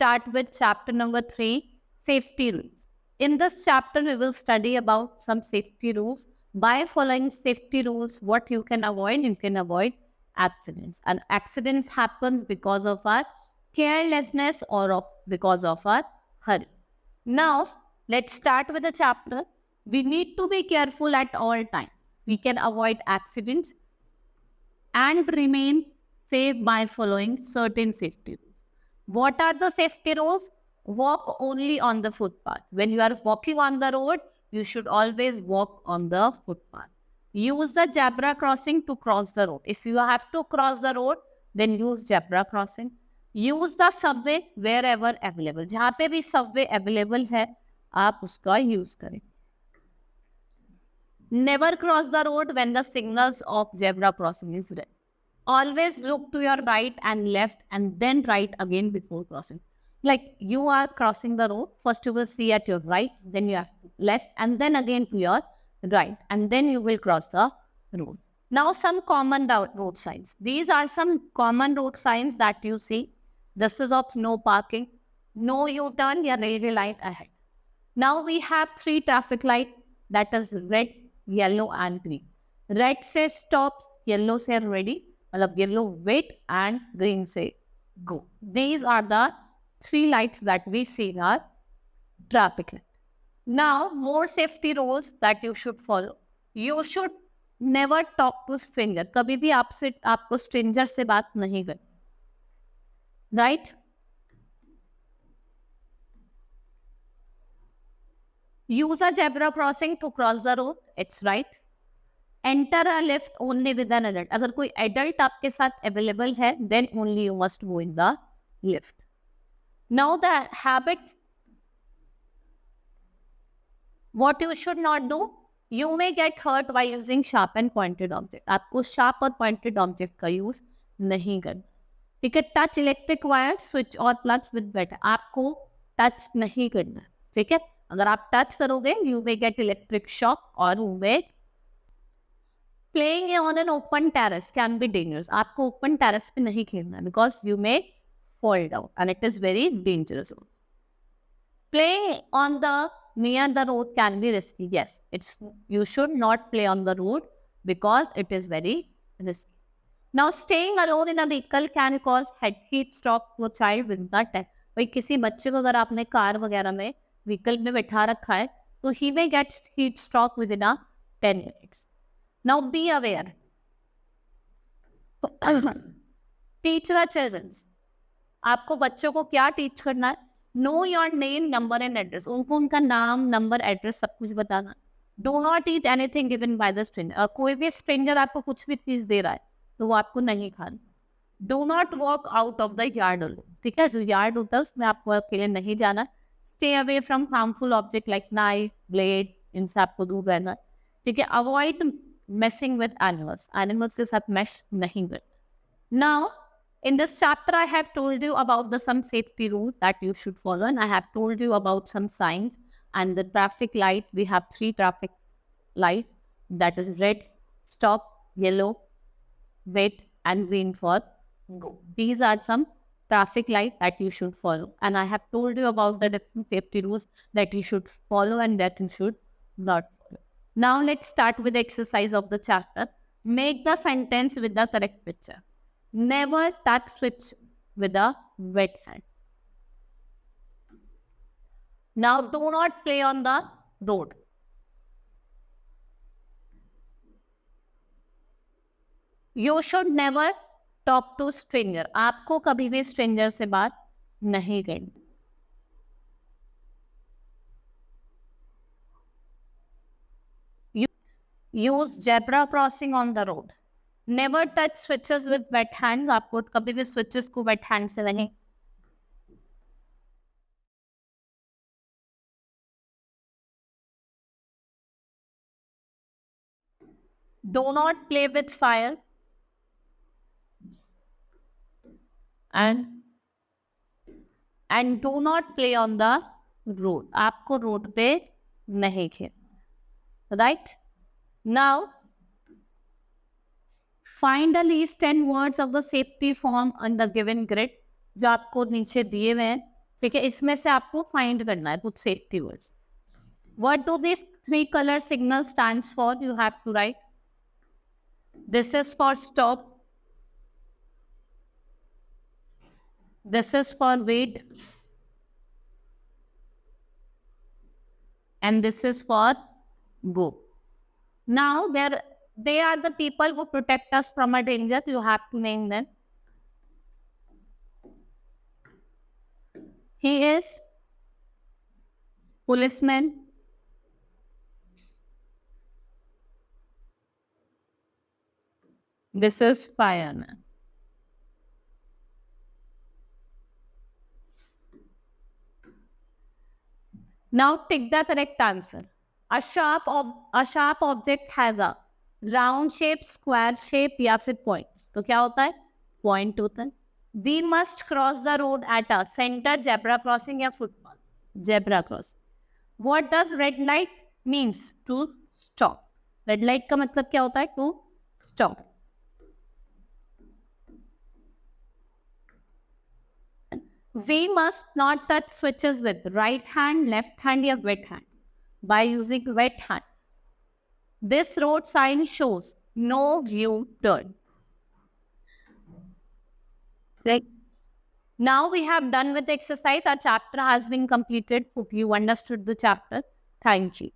start with chapter number 3, safety rules. In this chapter, we will study about some safety rules. By following safety rules, what you can avoid accidents. And accidents happens because of our carelessness or because of our hurry. Now, let's start with the chapter. We need to be careful at all times. We can avoid accidents and remain safe by following certain safety rules. What are the safety rules? Walk only on the footpath. When you are walking on the road, you should always walk on the footpath. Use the zebra crossing to cross the road. If you have to cross the road, then use zebra crossing. Use the subway wherever available. जहाँ पे भी subway available है, आप उसका use करें. Never cross the road when the signals of zebra crossing is red. Always look to your right and left and then right again before crossing. Like you are crossing the road, first you will see at your right, then you have left and then again to your right and then you will cross the road. Now some common road signs. These are some common road signs that you see. This is of no parking, no U-turn, या railway line ahead. Now we have 3 traffic lights, that is red, yellow and green. Red says stops, yellow says ready, मतलब yellow wait and green say go. These are the 3 lights that we see in our traffic light. Now more safety rules that you should follow. You should never talk to stranger. कभी भी आपको stranger से बात नहीं करनी. Right? Use a zebra crossing to cross the road. It's right. Enter a lift only with an adult. अगर कोई adult आपके साथ available है, then only you must go in the lift. Now the habits. What you should not do. You may get hurt by using sharp and pointed object. आपको sharp और pointed object का use नहीं करना. ठीक है, touch electric wire, switch और plugs with बेट आपको touch नहीं करना. ठीक है, अगर आप टच करोगे you may get electric shock और you may playing on an open terrace can be dangerous. आपको ओपन टेरेस पे नहीं खेलना because you may fall down and it is very dangerous. Playing on the near the road can be risky. Yes, you should not play on the road because it is very risky. Now, staying alone in a vehicle can cause heat stroke to a child with the tech. भाई किसी बच्चे को अगर आपने car वगैरह में vehicle में बैठा रखा है तो he may get heat stroke within a 10 minutes. Now, be aware. Teach the children. आपको बच्चों को क्या टीच करना है? Know your name, number and address. उनको उनका नाम, नंबर, एड्रेस सब कुछ बताना. Do not eat anything given by the stranger. और कोई भी स्ट्रेंजर आपको कुछ भी चीज दे रहा है तो वो आपको नहीं खाना. Do not walk out of the yard alone. ठीक है, जो यार्ड होता है उसमें आपको अकेले नहीं जाना. Stay away from harmful object like knife, blade, इनसे आपको दूर रहना. ठीक है, avoid messing with animals. Animals के साथ मैश नहीं करना. Now in this chapter I have told you about some safety rules that you should follow, and I have told you about some signs and the traffic light. We have 3 traffic light, that is red, stop, yellow, wait and green for go. These are some traffic light that you should follow, and I have told you about the different safety rules that you should follow and that you should not follow. Now let's start with the exercise of the chapter. Make the sentence with the correct picture. Never touch switch with a wet hand. Now do not play on the road. You should never talk to stranger. आपको कभी भी stranger से बात नहीं करनी. Use zebra crossing on the road. Never touch switches with wet hands. आपको कभी भी switches को wet hand से नहीं. Do not play with fire. And do not play on the road. आपको रोड पे नहीं खेलना. Right? Now, find the least 10 words of the safety form on the given grid. जो आपको नीचे दिए हुए हैं ठीक है, इसमें से आपको फाइंड करना है कुछ safety words. What do these three color signals stands for? You have to write. This is for stop. This is for wait. And this is for go. Now they are the people who protect us from a danger. You have to name them. He is policeman. This is fireman. Now take the correct answer. A sharp object has a round shape, square shape या फिर point. तो क्या होता है? Point होता है. We must cross the road at a center, zebra crossing या footpath. Zebra crossing. What does red light means? To stop. Red light का मतलब क्या होता है? To stop. We must not touch switches with right hand, left hand या wet hands by using wet hands. This road sign shows no U-turn. Right. Now we have done with the exercise. Our chapter has been completed. Hope you understood the chapter. Thank you.